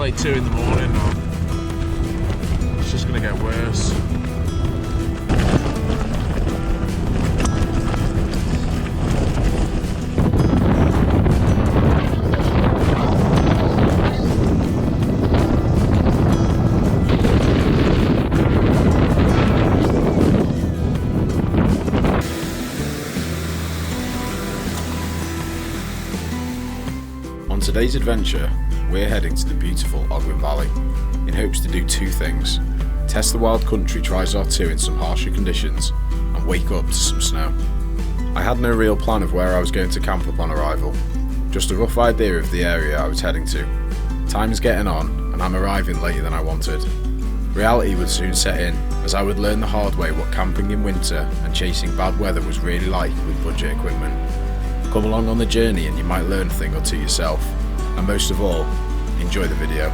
It's like 2 in the morning now. It's just gonna get worse. On today's adventure, we're heading to the beautiful Ogwen Valley in hopes to do 2 things: test the Wild Country Trisar 2 in some harsher conditions and wake up to some snow. I had no real plan of where I was going to camp upon arrival, just a rough idea of the area I was heading to. Time is getting on and I'm arriving later than I wanted. Reality would soon set in as I would learn the hard way what camping in winter and chasing bad weather was really like with budget equipment. Come along on the journey and you might learn a thing or two yourself, and most of all, enjoy the video.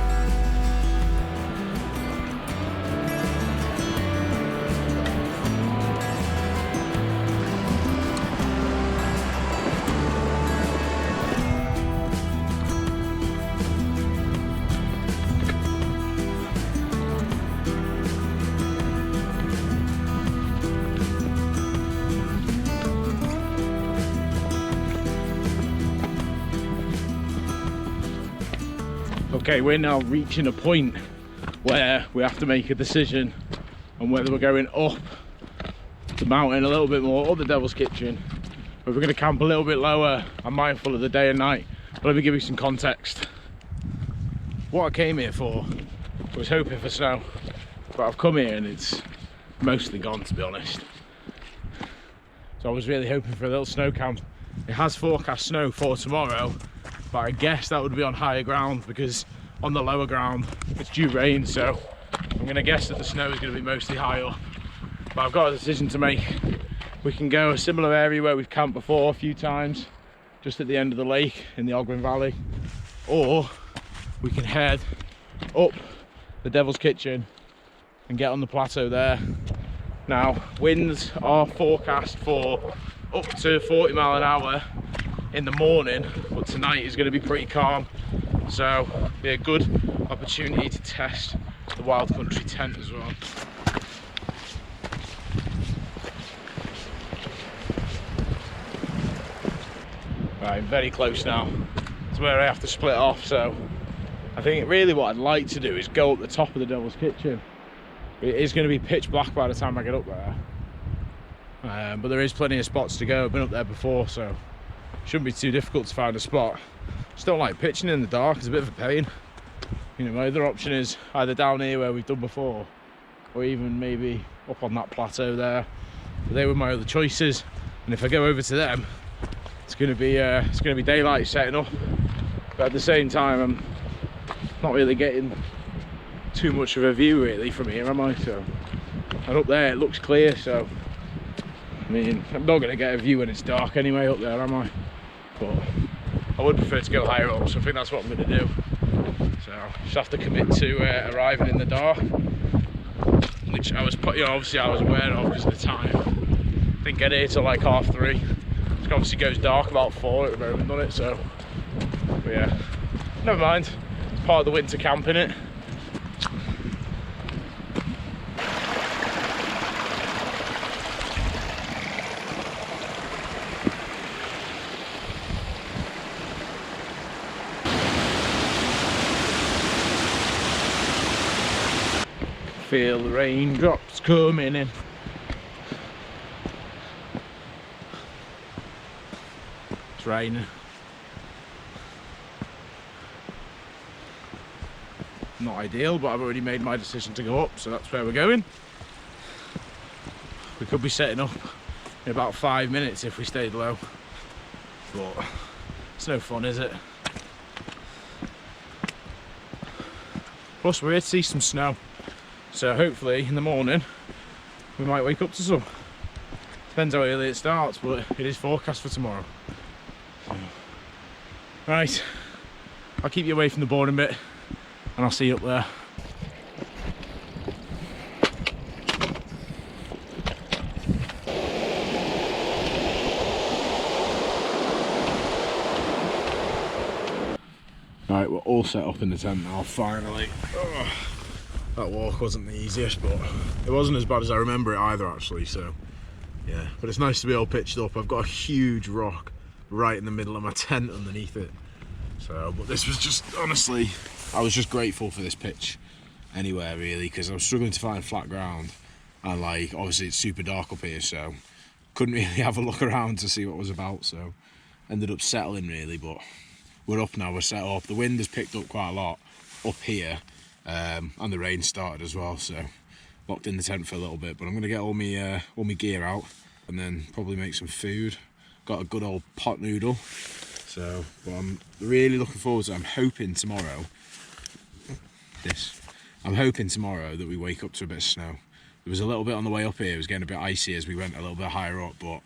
Okay, we're now reaching a point where we have to make a decision on whether we're going up the mountain a little bit more, or the Devil's Kitchen, or if we're going to camp a little bit lower. I'm mindful of the day and night, but let me give you some context. What I came here for was hoping for snow, but I've come here and it's mostly gone, to be honest. So I was really hoping for a little snow camp. It has forecast snow for tomorrow, but I guess that would be on higher ground, because on the lower ground it's due rain, so I'm going to guess that the snow is going to be mostly high up. But I've got a decision to make. We can go a similar area where we've camped before a few times, just at the end of the lake in the Ogwen Valley, or we can head up the Devil's Kitchen and get on the plateau there. Now, winds are forecast for up to 40 mile an hour in the morning, but tonight is going to be pretty calm, so be a good opportunity to test the Wild Country tent as well. Right, very close now to where I have to split off, so I think really what I'd like to do is go up the top of the Devil's Kitchen. It is going to be pitch black by the time I get up there, but there is plenty of spots to go. I've been up there before, so shouldn't be too difficult to find a spot. Just don't like pitching in the dark, it's a bit of a pain. You know, my other option is either down here where we've done before, or even maybe up on that plateau there. But they were my other choices, and if I go over to them, it's going to be daylight setting up. But at the same time, I'm not really getting too much of a view really from here, am I? So, and up there it looks clear, so I mean, I'm not going to get a view when it's dark anyway up there, am I? But I would prefer to go higher up, so I think that's what I'm going to do. So just have to commit to arriving in the dark, which I was, obviously I was aware of because of the time. Didn't get here till like 3:30. It obviously goes dark about 4 at the moment, doesn't it? So, but yeah, never mind. It's part of the winter camp, innit? Feel the raindrops coming in. It's raining. Not ideal, but I've already made my decision to go up, so that's where we're going. We could be setting up in about 5 minutes if we stayed low, but it's no fun, is it? Plus we're here to see some snow, so hopefully in the morning we might wake up to some. Depends how early it starts, but it is forecast for tomorrow. So, right, I'll keep you away from the boring bit and I'll see you up there. Right, we're all set up in the tent now, finally. Oh, that walk wasn't the easiest, but it wasn't as bad as I remember it either, actually, so yeah. But it's nice to be all pitched up. I've got a huge rock right in the middle of my tent underneath it. So, but this was just, honestly, I was just grateful for this pitch anywhere, really, because I was struggling to find flat ground. And, like, obviously it's super dark up here, so couldn't really have a look around to see what was about, so ended up settling, really. But we're up now, we're set up. The wind has picked up quite a lot up here, and the rain started as well, so locked in the tent for a little bit. But I'm going to get all my gear out and then probably make some food. Got a good old pot noodle, so but I'm really looking forward to it. I'm hoping tomorrow that we wake up to a bit of snow. There was a little bit on the way up here, it was getting a bit icy as we went a little bit higher up, but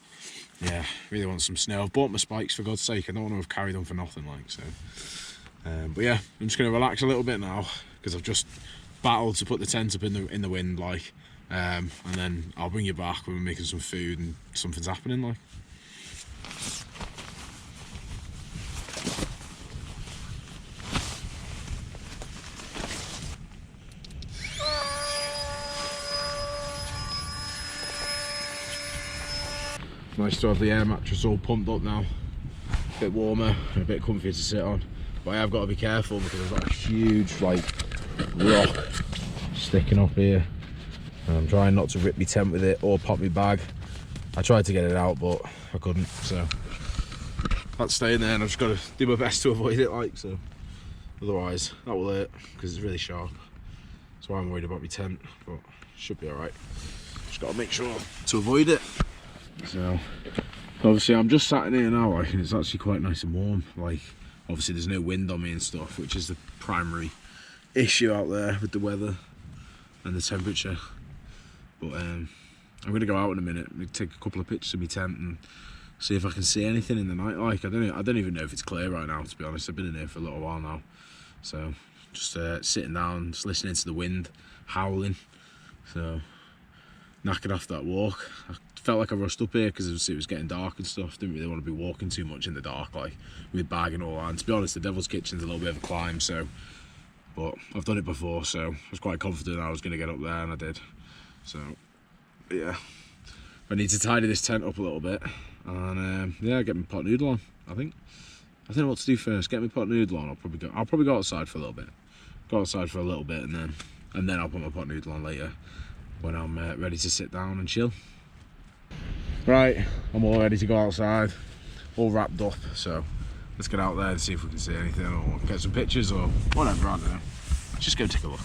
yeah, really want some snow. I've bought my spikes, for God's sake. I don't want to have carried them for nothing, like, so. But yeah, I'm just going to relax a little bit now, because I've just battled to put the tent up in the wind, like, and then I'll bring you back when we're making some food and something's happening, like. Nice to have the air mattress all pumped up now. A bit warmer and a bit comfier to sit on. But I have got to be careful because I've got a huge, like, rock sticking up here. And I'm trying not to rip my tent with it or pop my bag. I tried to get it out, but I couldn't, so that's staying there, and I've just got to do my best to avoid it, like, so. Otherwise, that will hurt because it's really sharp. That's why I'm worried about my tent, but it should be alright. Just got to make sure to avoid it. So obviously I'm just sat in here now, like, and it's actually quite nice and warm. Like, obviously there's no wind on me and stuff, which is the primary issue out there with the weather and the temperature. But I'm going to go out in a minute, take a couple of pictures of my tent and see if I can see anything in the night. Like, I don't even know if it's clear right now, to be honest. I've been in here for a little while now, so just sitting down, just listening to the wind howling. So knackered after that walk. I felt like I rushed up here because it was getting dark and stuff. Didn't really want to be walking too much in the dark, like, with bag and all that. And to be honest, the Devil's Kitchen's a little bit of a climb, so, but I've done it before, so I was quite confident I was going to get up there, and I did. So yeah, I need to tidy this tent up a little bit, and yeah, get my pot noodle on. I don't know what to do first. Get my pot noodle on. I'll probably go outside for a little bit. And then I'll put my pot noodle on later when I'm ready to sit down and chill. Right, I'm all ready to go outside, all wrapped up, so let's get out there and see if we can see anything or get some pictures or whatever, I don't know. Let's just go take a look.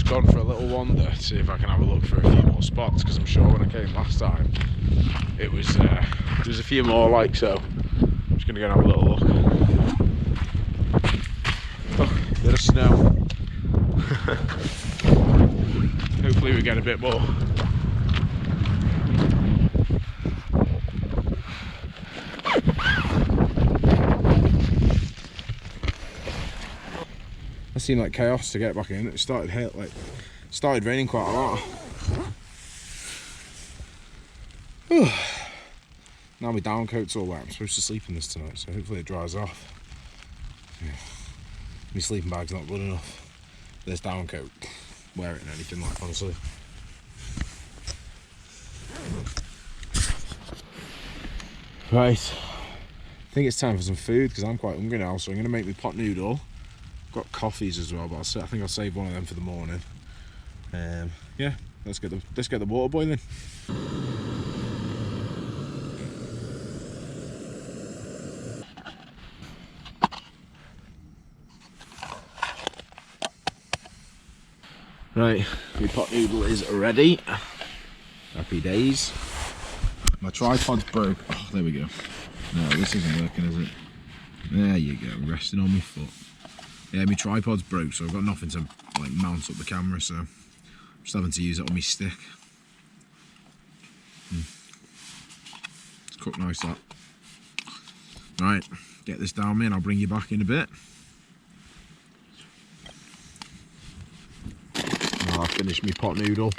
Gone for a little wander to see if I can have a look for a few more spots, because I'm sure when I came last time it was there was a few more, like, so I'm just gonna go and have a little look. Oh, bit of snow. Hopefully we get a bit more. It seemed like chaos to get back in. It started raining quite a lot. Now my down coat's all wet. I'm supposed to sleep in this tonight, so hopefully it dries off. Yeah. My sleeping bag's not good enough. This down coat, wear it in anything, like, honestly. Right, I think it's time for some food because I'm quite hungry now, so I'm going to make me pot noodle. Got coffees as well, but I think I'll save one of them for the morning. Yeah, let's get the water boiling. Right, my pot noodle is ready. Happy days. My tripod's broke. Oh, there we go. No, this isn't working, is it? There you go, resting on my foot. Yeah, my tripod's broke, so I've got nothing to, like, mount up the camera, so I'm just having to use it on my stick. It's cooked nice, that. Right, get this down me and I'll bring you back in a bit. Now I've finished my pot noodle.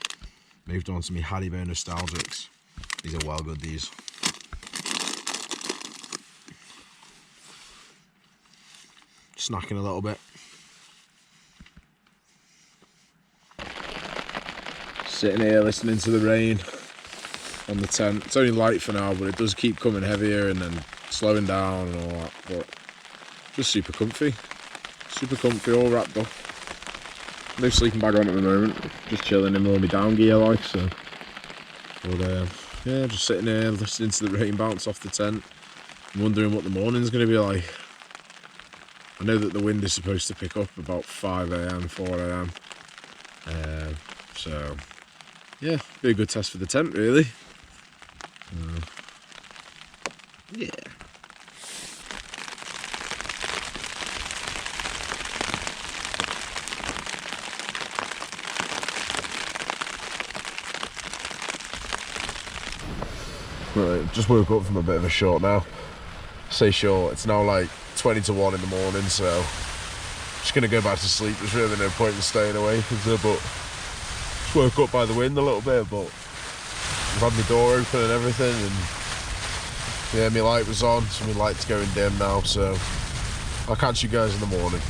Moved on to my Haribo Nostalgics. These are well good, these. Snacking a little bit. Sitting here listening to the rain on the tent. It's only light for now, but it does keep coming heavier and then slowing down and all that. But just super comfy, all wrapped up. No sleeping bag on at the moment. Just chilling in all my down gear, like so. But yeah, just sitting here listening to the rain bounce off the tent, and wondering what the morning's going to be like. I know that the wind is supposed to pick up about 5 AM, 4 AM. So yeah, be a good test for the tent, really. Yeah. Right, just woke up from a bit of a short now. Say short, it's now like 20 to 1 in the morning, so I'm just gonna go back to sleep. There's really no point in staying awake, but just woke up by the wind a little bit, but I've had my door open and everything, and yeah, my light was on, so my light's going dim now, so I'll catch you guys in the morning.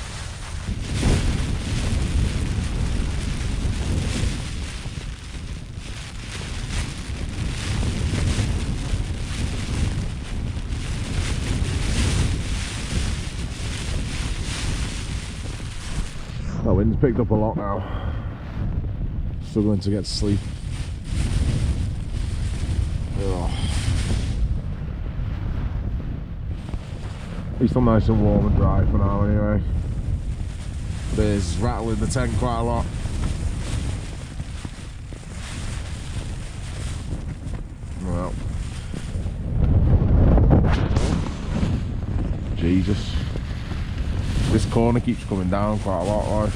That wind's picked up a lot now. Struggling to get to sleep. Ugh. At least I'm nice and warm and dry for now anyway. But it is rattling the tent quite a lot. Well. Jesus. This corner keeps coming down quite a lot, like.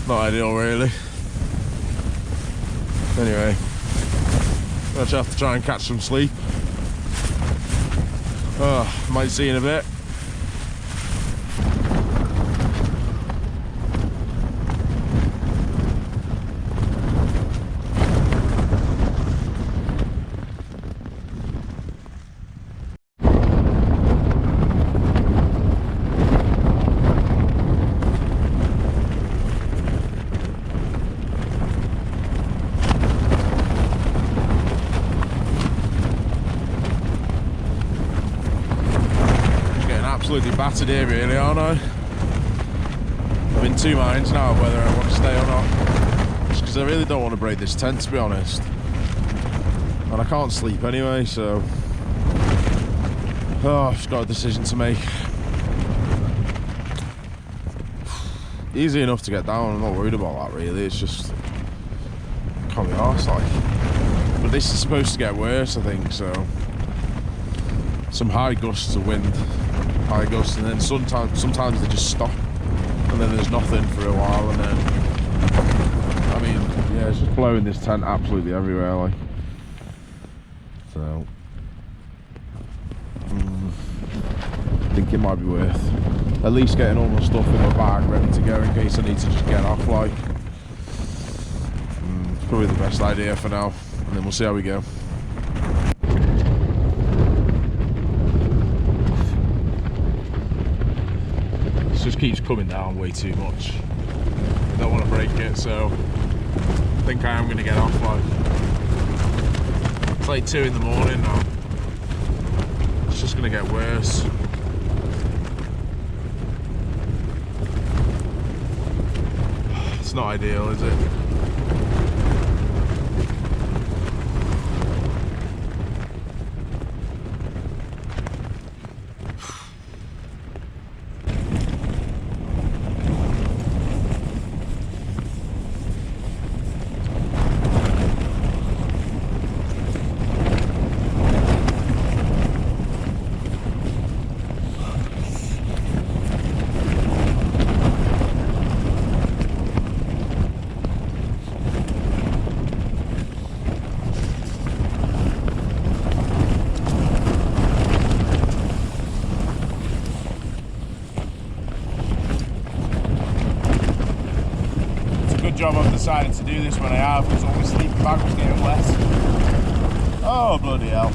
Not ideal, really. Anyway, I'll just have to try and catch some sleep. Might see you in a bit. Absolutely battered here, really, aren't I? I'm in two minds now whether I want to stay or not. Just because I really don't want to break this tent, to be honest. And I can't sleep anyway, so I've just got a decision to make. Easy enough to get down, I'm not worried about that really, it's just can't be arsed, like. But this is supposed to get worse, I think, so some high gusts of wind. High gusts, and then sometimes they just stop, and then there's nothing for a while, and then I mean, yeah, it's just blowing this tent absolutely everywhere, like. So I think it might be worth at least getting all my stuff in my bag ready to go in case I need to just get off, like. It's probably the best idea for now, and then we'll see how we go. Just keeps coming down way too much. I don't want to break it, so I think I am going to get off, like. It's like 2 in the morning now. It's just going to get worse. It's not ideal, is it? good job I've decided to do this when I have, because all my sleeping bag was getting wet. Oh, bloody hell.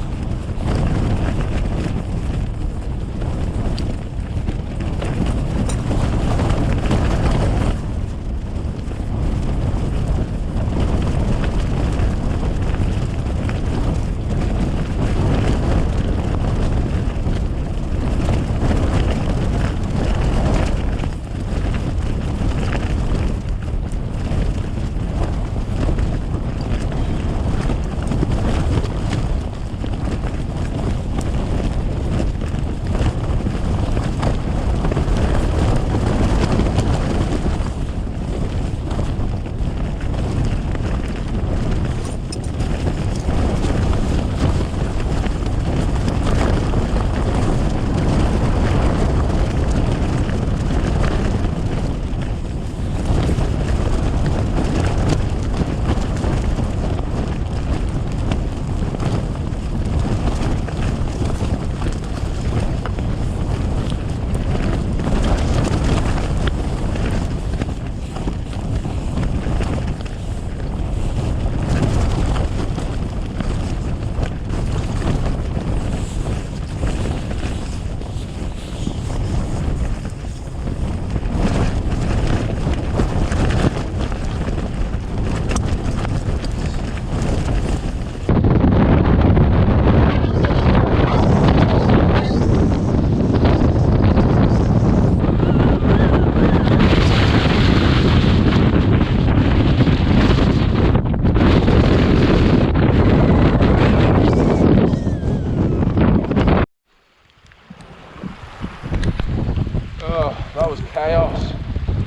That was chaos.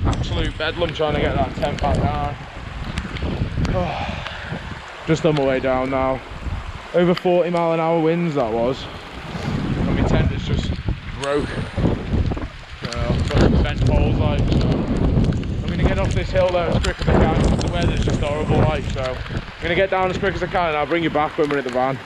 Absolute bedlam trying to get that tent back down. Oh, just on my way down now. Over 40-mile-an-hour winds that was. And my tent is just broke. I've got some bent poles like, so I'm going to get off this hill though as quick as I can because the weather's just horrible like, so I'm going to get down as quick as I can and I'll bring you back when we're at the van.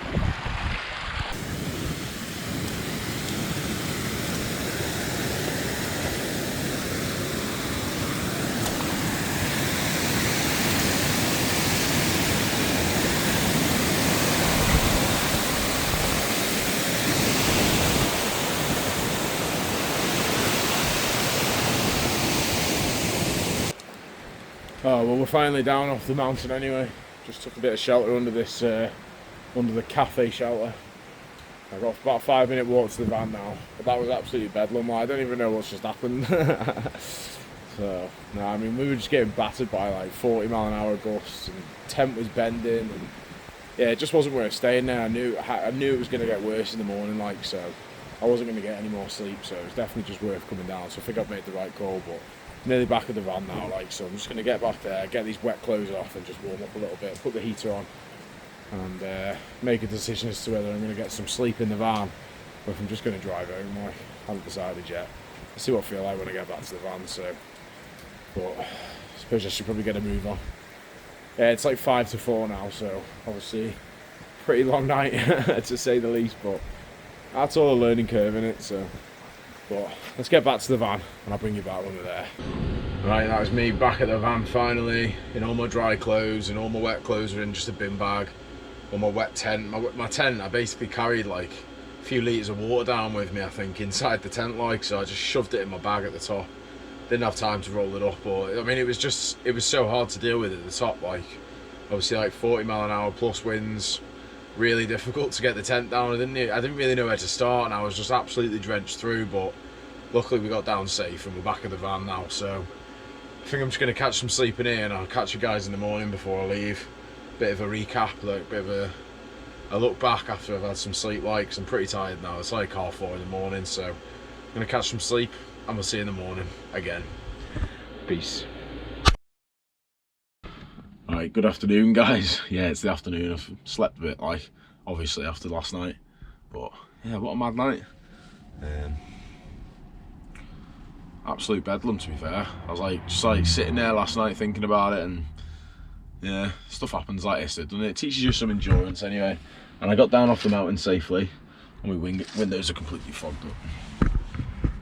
Oh well, we're finally down off the mountain anyway. Just took a bit of shelter under this, under the coffe shelter. I got about a 5-minute walk to the van now, but that was absolutely bedlam. I don't even know what's just happened. So no, I mean we were just getting battered by like 40-mile-an-hour gusts, and tent was bending, and yeah, it just wasn't worth staying there. I knew it was going to get worse in the morning, like, so I wasn't going to get any more sleep. So it was definitely just worth coming down. So I think I've made the right call, but. Nearly back of the van now, like, so I'm just going to get back there, get these wet clothes off and just warm up a little bit, put the heater on and make a decision as to whether I'm going to get some sleep in the van or if I'm just going to drive home. Like, I haven't decided yet. I'll see what I feel like when I get back to the van, so, but I suppose I should probably get a move on. Yeah, it's like 5 to 4 now, so obviously pretty long night to say the least, but that's all a learning curve in it, so. But let's get back to the van and I'll bring you back when we're there. Right, that was me back at the van finally, in all my dry clothes, and all my wet clothes are in just a bin bag. Or my wet tent. My tent, I basically carried like a few litres of water down with me, I think, inside the tent, like, so I just shoved it in my bag at the top. Didn't have time to roll it up, but I mean it was so hard to deal with at the top, like, obviously like 40-mile-an-hour plus winds. Really difficult to get the tent down. I didn't really know where to start, and I was just absolutely drenched through, but luckily we got down safe and we're back at the van now, so I think I'm just going to catch some sleep in here and I'll catch you guys in the morning before I leave. Bit of a recap, like a bit of a look back after I've had some sleep, like, 'cause I'm pretty tired now. It's like 4:30 in the morning, so I'm going to catch some sleep and we'll see you in the morning again. Peace. Right, good afternoon guys. Yeah, it's the afternoon. I've slept a bit, like, obviously after last night, but yeah, what a mad night. Absolute bedlam, to be fair. I was like just like sitting there last night thinking about it, and yeah, stuff happens like this, doesn't it? It teaches you some endurance anyway. And I got down off the mountain safely, and my windows are completely fogged up.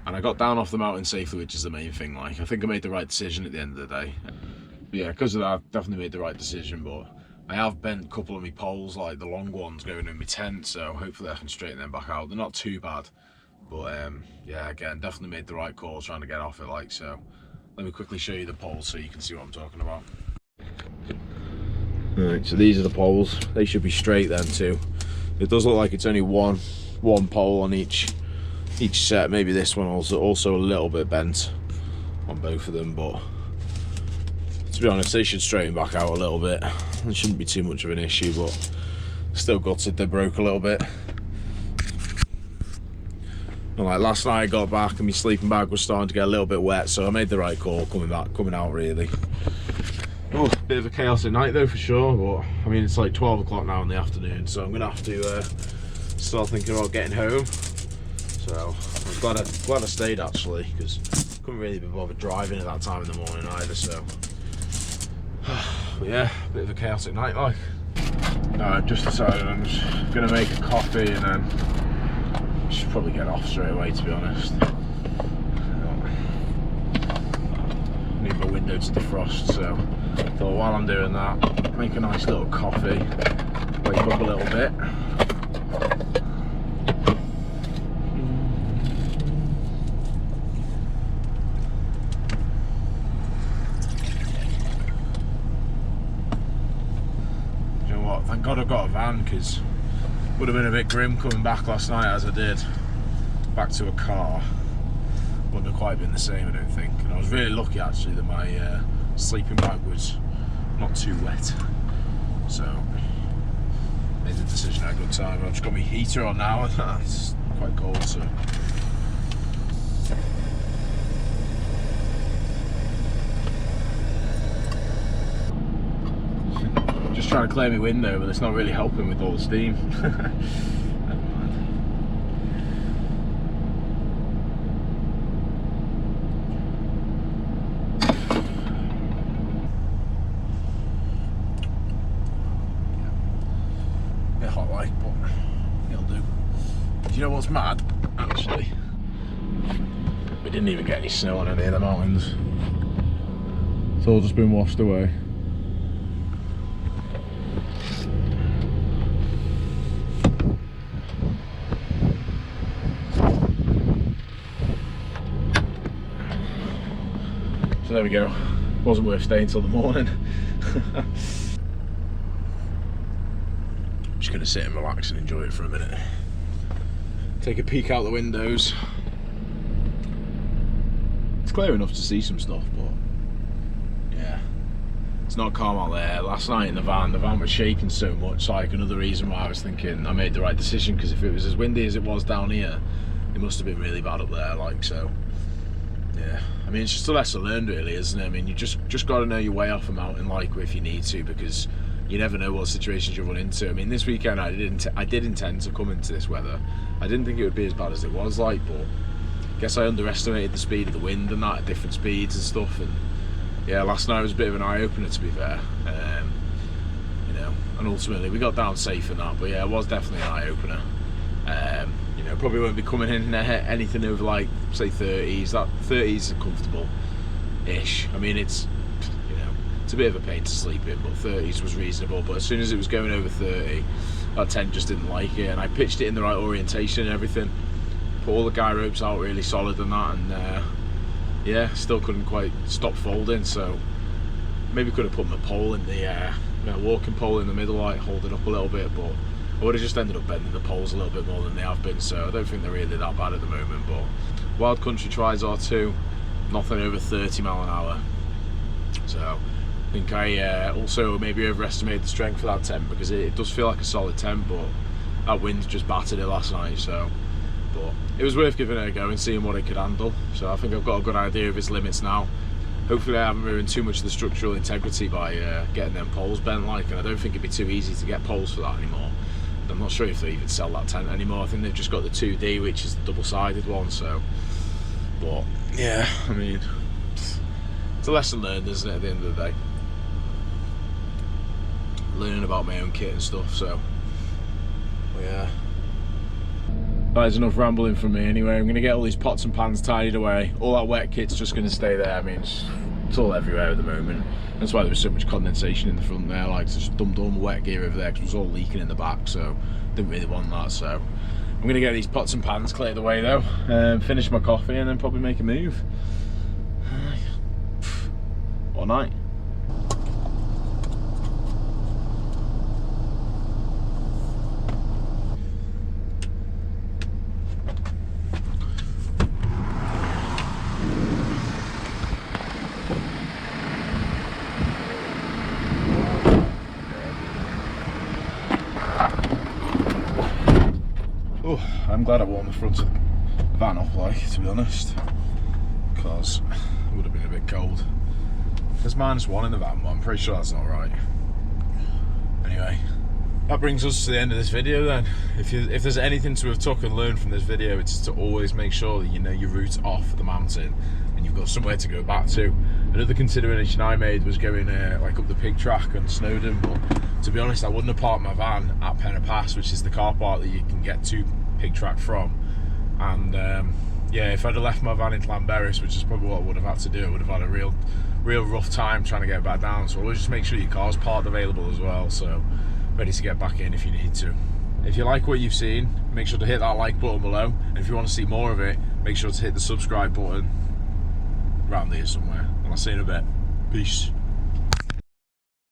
And I got down off the mountain safely, which is the main thing. Like, I think I made the right decision at the end of the day. yeah, because of that, I've definitely made the right decision. But I have bent a couple of my poles, like the long ones going in my tent, so hopefully I can straighten them back out. They're not too bad, but yeah, again, definitely made the right call trying to get off it. Like, so let me quickly show you the poles so you can see what I'm talking about. Alright, so these are the poles. They should be straight then too. It does look like it's only one pole on each set. Maybe this one also a little bit bent on both of them, but to be honest, they should straighten back out a little bit. It shouldn't be too much of an issue, but still gutted they broke a little bit. And like last night I got back and my sleeping bag was starting to get a little bit wet, so I made the right call coming out really. Oh, bit of a chaotic night though for sure, but I mean it's like 12 o'clock now in the afternoon, so I'm gonna have to start thinking about getting home. So I'm glad I stayed actually, because I couldn't really be bothered driving at that time in the morning either. So but yeah, bit of a chaotic night like. I've just decided I'm just gonna make a coffee and then should probably get off straight away, to be honest. Need my window to defrost, so I thought while I'm doing that, make a nice little coffee, wake up a little bit. You know what, thank God I've got a van, because it would have been a bit grim coming back last night as I did back to a car. Wouldn't have quite been the same, I don't think. And I was really lucky actually that my sleeping bag was not too wet, so made the decision at a good time. I've just got my heater on now and it's quite cold, so just trying to clear my window, but it's not really helping with all the steam. You know what's mad, actually? We didn't even get any snow on any of the mountains. It's all just been washed away. So there we go. Wasn't worth staying till the morning. Just gonna sit and relax and enjoy it for a minute. Take a peek out the windows. It's clear enough to see some stuff, but yeah, it's not calm out there. Last night in the van was shaking so much, like another reason why I was thinking I made the right decision, because if it was as windy as it was down here, it must have been really bad up there, like, so yeah. I mean, it's just a lesson learned really, isn't it? I mean, you just got to know your way off a mountain, like, if you need to, because you never know what situations you run into. I mean, this weekend I did intend to come into this weather. I didn't think it would be as bad as it was, like, but I guess I underestimated the speed of the wind and that at different speeds and stuff. And yeah, last night was a bit of an eye-opener, to be fair. You know, and ultimately we got down safe in that, but yeah, it was definitely an eye-opener. You know, probably won't be coming in anything over, like, say 30s. That 30s are comfortable-ish. I mean, it's a bit of a pain to sleep in, but 30s was reasonable. But as soon as it was going over 30, that tent just didn't like it, and I pitched it in the right orientation and everything, put all the guy ropes out really solid and that, and yeah, still couldn't quite stop folding. So maybe could have put my pole in the walking pole in the middle, like, hold it up a little bit, but I would have just ended up bending the poles a little bit more than they have been, so I don't think they're really that bad at the moment. But Wild Country Trisar 2, nothing over 30 mile an hour, so I think I also maybe overestimated the strength of that tent, because it does feel like a solid tent, but that wind just battered it last night. So, but it was worth giving it a go and seeing what it could handle. So I think I've got a good idea of its limits now. Hopefully I haven't ruined too much of the structural integrity by getting them poles bent, like, and I don't think it'd be too easy to get poles for that anymore. I'm not sure if they even sell that tent anymore. I think they've just got the 2D, which is the double-sided one. So, but yeah, I mean, it's a lesson learned, isn't it, at the end of the day? Learning about my own kit and stuff, so yeah. That is enough rambling from me anyway. I'm going to get all these pots and pans tidied away. All that wet kit's just going to stay there. I mean, it's It's all everywhere at the moment. That's why there was so much condensation in the front there. Like, just dumped all my wet gear over there because it was all leaking in the back, so didn't really want that. So I'm gonna get these pots and pans cleared away though, finish my coffee, and then probably make a move. What a night. Oh, I'm glad I warmed the front of the van up, like, to be honest, because it would have been a bit cold. There's -1 in the van, but I'm pretty sure that's not right. Anyway, that brings us to the end of this video then. If there's anything to have took and learned from this video, it's to always make sure that you know your route off the mountain and you've got somewhere to go back to. Another consideration I made was going like up the pig track and Snowdon, but to be honest, I wouldn't have parked my van at Penner Pass, which is the car park that you can get to pig track from. And yeah, if I'd have left my van in Llanberis, which is probably what I would have had to do, I would have had a real rough time trying to get back down. So always just make sure your car's parked available as well, so ready to get back in if you need to. If you like what you've seen, make sure to hit that like button below, and if you want to see more of it, make sure to hit the subscribe button around here somewhere, and I'll see you in a bit. Peace.